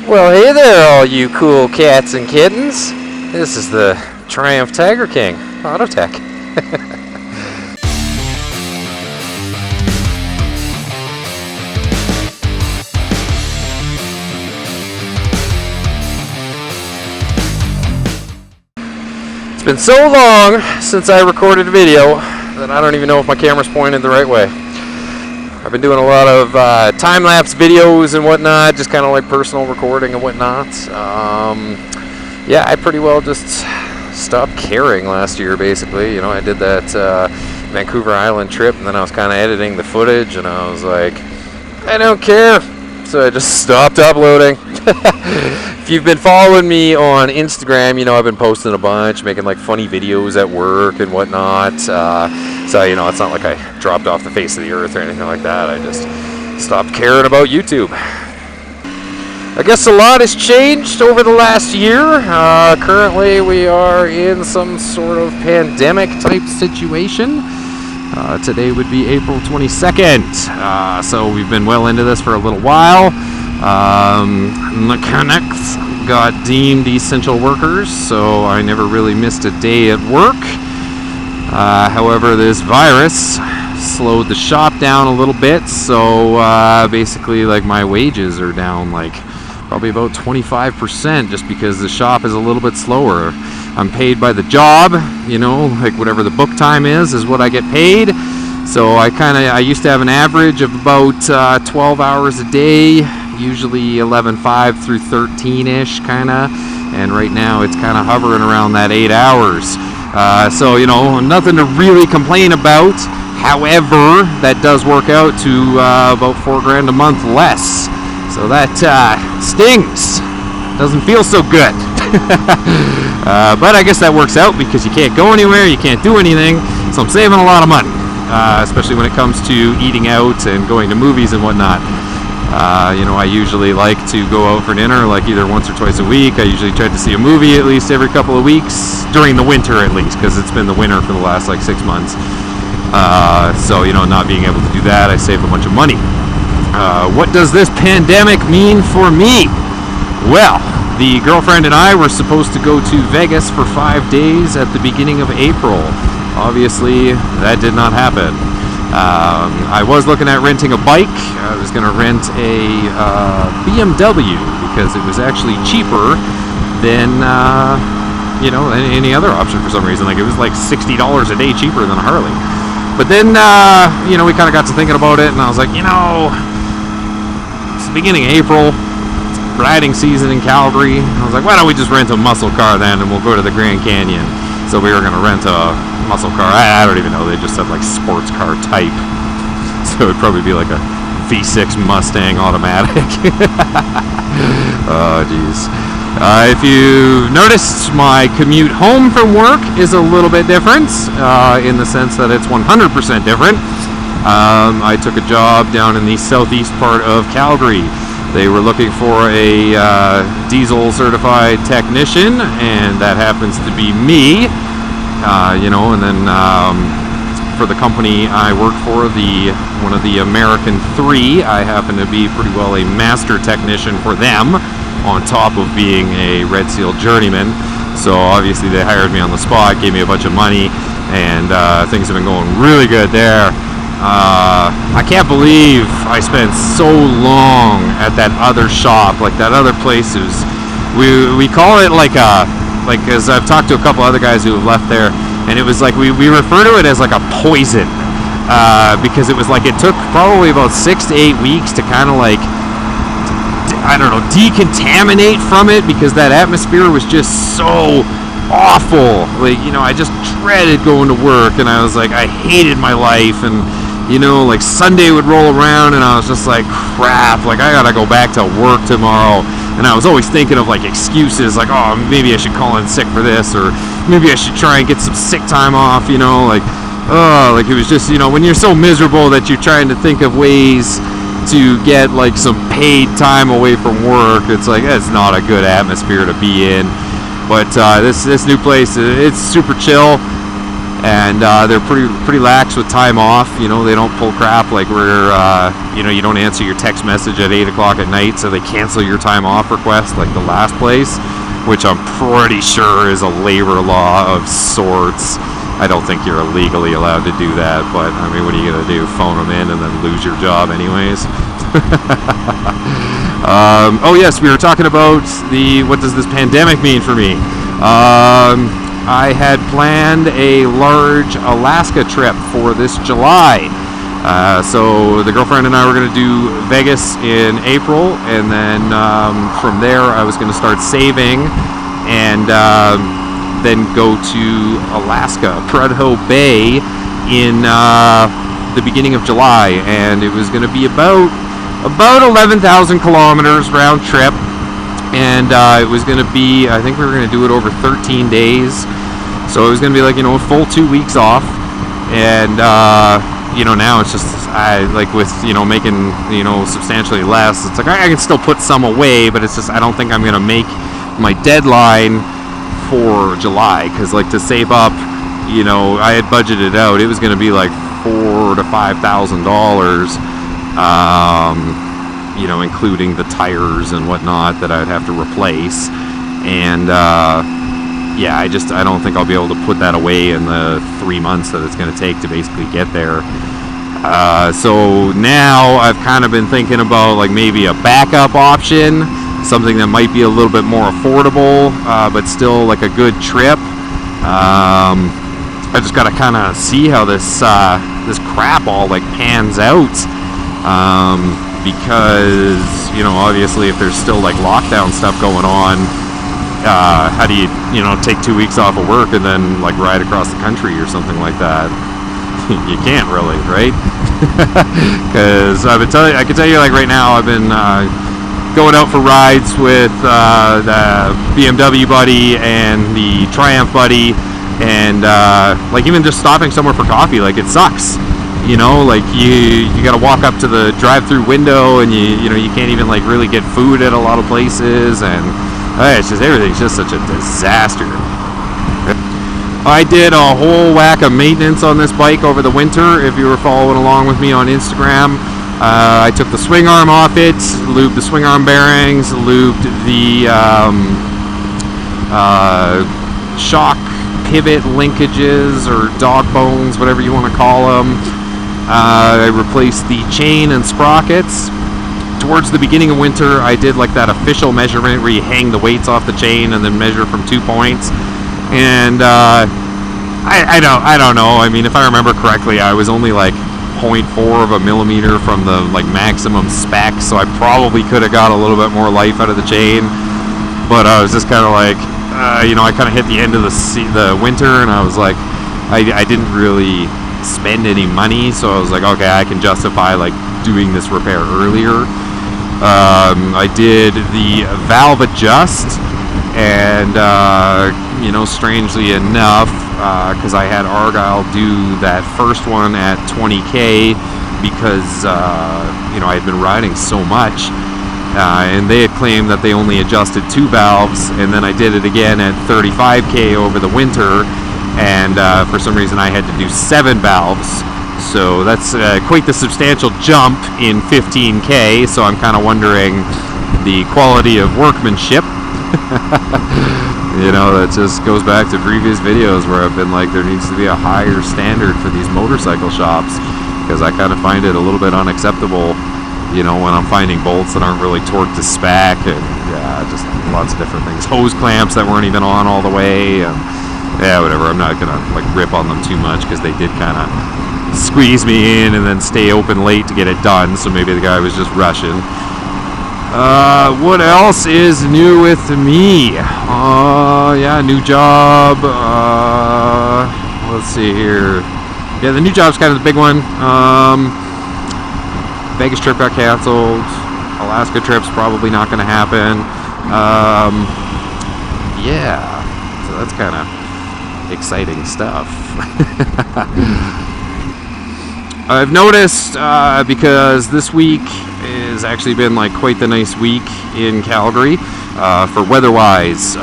Well, hey there, all you cool cats and kittens. This is the Triumph Tiger King Auto Tech. It's been so long since I recorded a video that I don't even know if my camera's pointed the right way. I've been doing a lot of time-lapse videos and whatnot, just kind of like personal recording and whatnot. Yeah, I pretty well just stopped caring last year, basically. You know, I did that Vancouver Island trip, and then I was kind of editing the footage, and I was like, I don't care. So I just stopped uploading. If you've been following me on Instagram, you know I've been posting a bunch, making like funny videos at work and whatnot. So, you know, it's not like I dropped off the face of the earth or anything like that. I just stopped caring about YouTube. I guess a lot has changed over the last year. Currently, we are in some sort of pandemic type situation. Today would be April 22nd. So we've been well into this for a little while. Mechanics got deemed essential workers, so I never really missed a day at work. However, this virus slowed the shop down a little bit, so basically like my wages are down like probably about 25% just because the shop is a little bit slower. I'm paid by the job, you know, like whatever the book time is what I get paid. So I used to have an average of about 12 hours a day, usually 11.5 through 13-ish kind of, and right now it's kind of hovering around that 8 hours. So, you know, nothing to really complain about. However, that does work out to about $4,000 a month less. So that stings. Doesn't feel so good. But I guess that works out because you can't go anywhere, you can't do anything. So I'm saving a lot of money, especially when it comes to eating out and going to movies and whatnot. You know, I usually like to go out for dinner like either once or twice a week. I usually try to see a movie at least every couple of weeks, during the winter at least, because it's been the winter for the last like 6 months. So, you know, not being able to do that, I save a bunch of money. What does this pandemic mean for me? Well, the girlfriend and I were supposed to go to Vegas for 5 days at the beginning of April. Obviously, that did not happen. I was looking at renting a bike. I was going to rent a BMW because it was actually cheaper than, you know, any other option for some reason. Like, it was like $60 a day cheaper than a Harley. But then, you know, we kind of got to thinking about it, and I was like, you know, it's the beginning of April. It's riding season in Calgary. I was like, why don't we just rent a muscle car then, and we'll go to the Grand Canyon. So we were going to rent a muscle car. I don't even know. They just said like sports car type. So it would probably be like a V6 Mustang automatic. Oh, geez. If you noticed, my commute home from work is a little bit different, in the sense that it's 100% different. I took a job down in the southeast part of Calgary. They were looking for a diesel certified technician, and that happens to be me. You know, and then for the company I work for, one of the American 3, I happen to be pretty well a master technician for them, on top of being a Red Seal journeyman. So obviously they hired me on the spot, gave me a bunch of money, and things have been going really good there. I can't believe I spent so long at that other shop. Like, that other place is, we call it like as I've talked to a couple other guys who have left there, and it was like we refer to it as like a poison, because it was like it took probably about 6 to 8 weeks to kind of like, I don't know, decontaminate from it, because that atmosphere was just so awful. Like, you know, I just dreaded going to work, and I was like, I hated my life. And, you know, like Sunday would roll around, and I was just like, crap, like I gotta go back to work tomorrow. And I was always thinking of like excuses, like, oh, maybe I should call in sick for this, or maybe I should try and get some sick time off, you know, like, oh, like it was just, you know, when you're so miserable that you're trying to think of ways to get like some paid time away from work, it's like, it's not a good atmosphere to be in. But this new place, it's super chill. and they're pretty lax with time off. You know, they don't pull crap like where you know, you don't answer your text message at 8 o'clock at night, so they cancel your time off request like the last place, which I'm pretty sure is a labor law of sorts. I don't think you're legally allowed to do that, but I mean, what are you gonna do? Phone them in and then lose your job anyways? Oh yes, we were talking about what does this pandemic mean for me? I had planned a large Alaska trip for this July. So the girlfriend and I were going to do Vegas in April, and then from there I was going to start saving and then go to Alaska, Prudhoe Bay, in the beginning of July, and it was going to be about 11,000 kilometers round trip, and it was going to be, I think we were going to do it over 13 days, so it was going to be like, you know, a full 2 weeks off, and you know, now it's just, like with, you know, making, you know, substantially less, it's like I can still put some away, but it's just, I don't think I'm going to make my deadline for July, because like to save up, you know, I had budgeted out, it was going to be like $4,000 to $5,000, you know, including the tires and whatnot that I'd have to replace, and yeah, I don't think I'll be able to put that away in the 3 months that it's going to take to basically get there. So now I've kind of been thinking about like maybe a backup option, something that might be a little bit more affordable, but still like a good trip. I just got to kind of see how this crap all like pans out, because, you know, obviously if there's still like lockdown stuff going on, how do you know, take 2 weeks off of work and then like ride across the country or something like that? You can't really, right? Because I can tell you like right now I've been going out for rides with the BMW buddy and the Triumph buddy, and like even just stopping somewhere for coffee, like it sucks. You know, like you got to walk up to the drive-through window, and you know, you can't even like really get food at a lot of places, and it's just, everything's just such a disaster. I did a whole whack of maintenance on this bike over the winter. If you were following along with me on Instagram, I took the swing arm off it, lubed the swing arm bearings, lubed the shock pivot linkages or dog bones, whatever you want to call them. I replaced the chain and sprockets. Towards the beginning of winter, I did like that official measurement where you hang the weights off the chain and then measure from 2 points. And I don't know. I mean, if I remember correctly, I was only like 0.4 of a millimeter from the like maximum spec, so I probably could have got a little bit more life out of the chain. But I was just kind of like, you know, I kind of hit the end of the winter, and I was like, I didn't really spend any money, so I was like, okay, I can justify like doing this repair earlier. I did the valve adjust, and you know, strangely enough, because I had Argyle do that first one at 20K, because you know, I had been riding so much, and they had claimed that they only adjusted 2 valves, and then I did it again at 35K over the winter, and for some reason I had to do 7 valves. So that's quite the substantial jump in 15K, so I'm kind of wondering the quality of workmanship. You know, that just goes back to previous videos where I've been like, there needs to be a higher standard for these motorcycle shops, because I kind of find it a little bit unacceptable, you know, when I'm finding bolts that aren't really torqued to spec, and yeah, just lots of different things. Hose clamps that weren't even on all the way, and yeah, whatever. I'm not gonna like rip on them too much, because they did kind of squeeze me in and then stay open late to get it done, so maybe the guy was just rushing. What else is new with me? Yeah, new job. Let's see here. Yeah, the new job's kind of the big one. Vegas trip got canceled. Alaska trip's probably not going to happen. Yeah, so that's kind of exciting stuff. I've noticed, because this week has actually been like quite the nice week in Calgary, for weather-wise.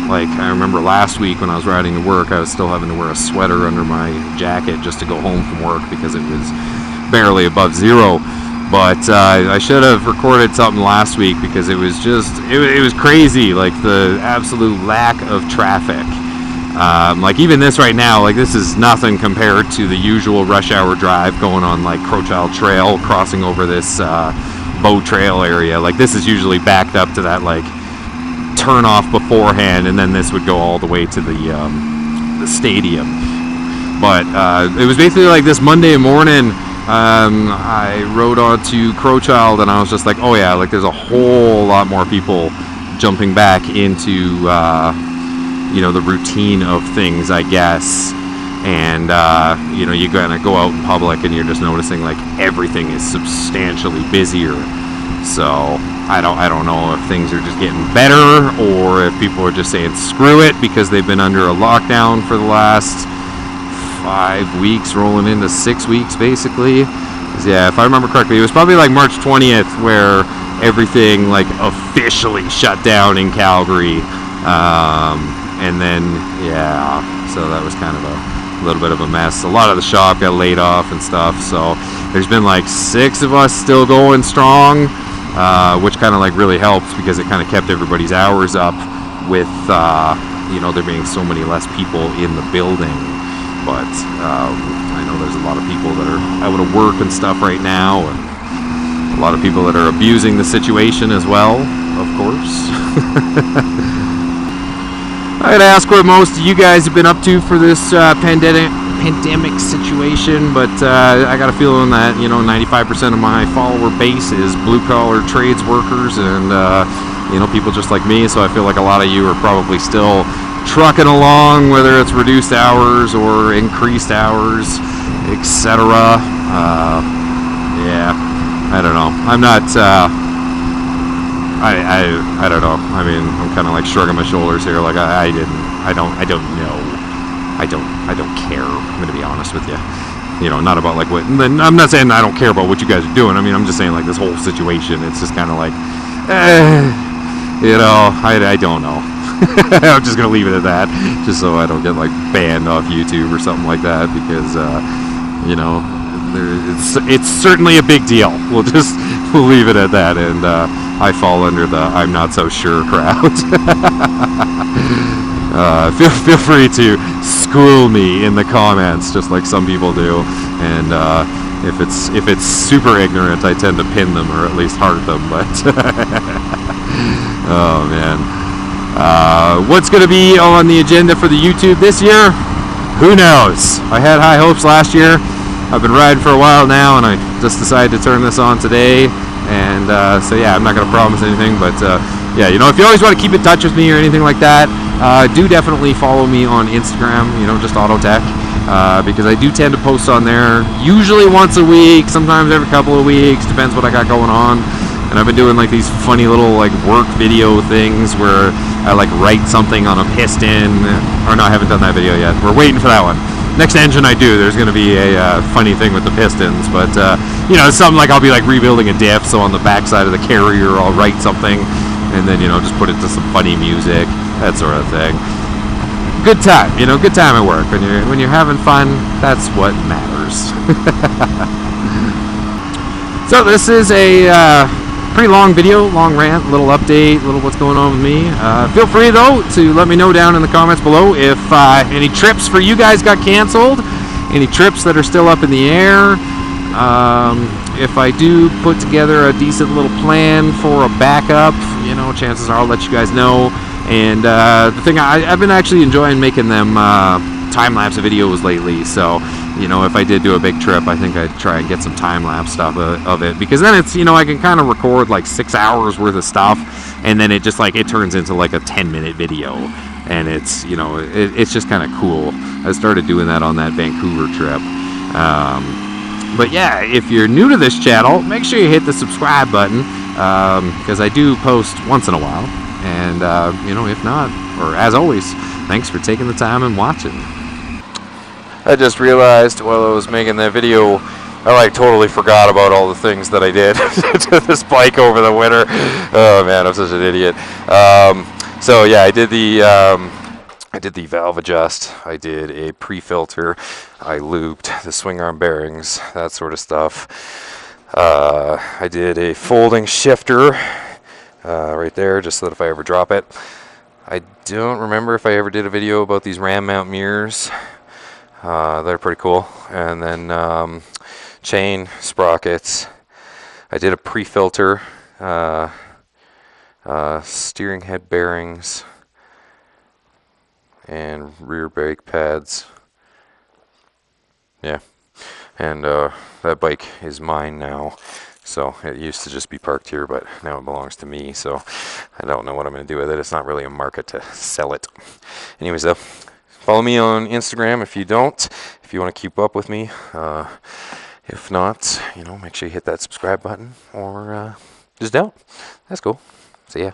Like, I remember last week when I was riding to work, I was still having to wear a sweater under my jacket just to go home from work because it was barely above zero. But I should have recorded something last week because it was just, it was crazy, like the absolute lack of traffic. Like even this right now, like this is nothing compared to the usual rush hour drive going on like Crowchild Trail, crossing over this Bow Trail area. Like this is usually backed up to that like turn off beforehand, and then this would go all the way to the stadium. But it was basically like this Monday morning. I rode on to Crowchild and I was just like, oh yeah, like there's a whole lot more people jumping back into you know, the routine of things, I guess. And you know, you kind of go out in public and you're just noticing like everything is substantially busier. So I don't know if things are just getting better or if people are just saying screw it because they've been under a lockdown for the last 5 weeks, rolling into 6 weeks basically. Yeah, if I remember correctly, it was probably like March 20th where everything like officially shut down in Calgary. And then yeah, so that was kind of a little bit of a mess. A lot of the shop got laid off and stuff, so there's been like 6 of us still going strong, which kind of like really helped because it kind of kept everybody's hours up with you know, there being so many less people in the building. But I know there's a lot of people that are out of work and stuff right now, and a lot of people that are abusing the situation as well, of course. I'd ask what most of you guys have been up to for this pandemic situation, but I got a feeling that, you know, 95% of my follower base is blue-collar trades workers and, you know, people just like me, so I feel like a lot of you are probably still trucking along, whether it's reduced hours or increased hours, etc. Yeah, I don't know. I'm not. I don't know. I mean, I'm kind of like shrugging my shoulders here. Like I don't know. I don't care. I'm gonna be honest with you. You know, not about like what. I'm not saying I don't care about what you guys are doing. I mean, I'm just saying like this whole situation. It's just kind of like, you know, I don't know. I'm just gonna leave it at that, just so I don't get like banned off YouTube or something like that, because you know, it's certainly a big deal. We'll leave it at that, and I fall under the I'm not so sure crowd. Feel free to school me in the comments, just like some people do, and if it's super ignorant, I tend to pin them or at least heart them. But oh man. What's going to be on the agenda for the YouTube this year? Who knows? I had high hopes last year. I've been riding for a while now, and I just decided to turn this on today. And so yeah, I'm not going to promise anything, but yeah, you know, if you always want to keep in touch with me or anything like that, do definitely follow me on Instagram, you know, just Autotech, because I do tend to post on there usually once a week, sometimes every couple of weeks, depends what I got going on. And I've been doing like these funny little like work video things where I like write something on a piston. Or no, I haven't done that video yet. We're waiting for that one. Next engine I do, there's going to be a funny thing with the pistons. But you know, it's something like I'll be like rebuilding a diff, so on the back side of the carrier I'll write something and then, you know, just put it to some funny music, that sort of thing. Good time, you know, good time at work. When you're having fun, that's what matters. So this is a pretty long video, long rant, little update, little what's going on with me. Feel free though to let me know down in the comments below if any trips for you guys got canceled, any trips that are still up in the air. If I do put together a decent little plan for a backup, you know, chances are I'll let you guys know. And the thing, I've been actually enjoying making them time-lapse videos lately, so you know, if I did do a big trip, I think I'd try and get some time-lapse stuff of it, because then it's, you know, I can kind of record like 6 hours worth of stuff, and then it just like, it turns into like a 10-minute video, and it's, you know, it's just kind of cool. I started doing that on that Vancouver trip. But yeah, if you're new to this channel, make sure you hit the subscribe button, because I do post once in a while, and you know, if not, or as always, thanks for taking the time and watching. I just realized while I was making that video, I like totally forgot about all the things that I did to this bike over the winter. Oh man, I'm such an idiot. So yeah, I did the valve adjust. I did a pre-filter. I looped the swing arm bearings, that sort of stuff. I did a folding shifter right there, just so that if I ever drop it. I don't remember if I ever did a video about these ram mount mirrors. They're pretty cool. And then chain, sprockets. I did a pre-filter, steering head bearings, and rear brake pads. Yeah, and that bike is mine now. So it used to just be parked here, but now it belongs to me. So I don't know what I'm going to do with it. It's not really a market to sell it. Anyways, though, follow me on Instagram if you don't. If you want to keep up with me. If not, make sure you hit that subscribe button or just don't. That's cool. See ya.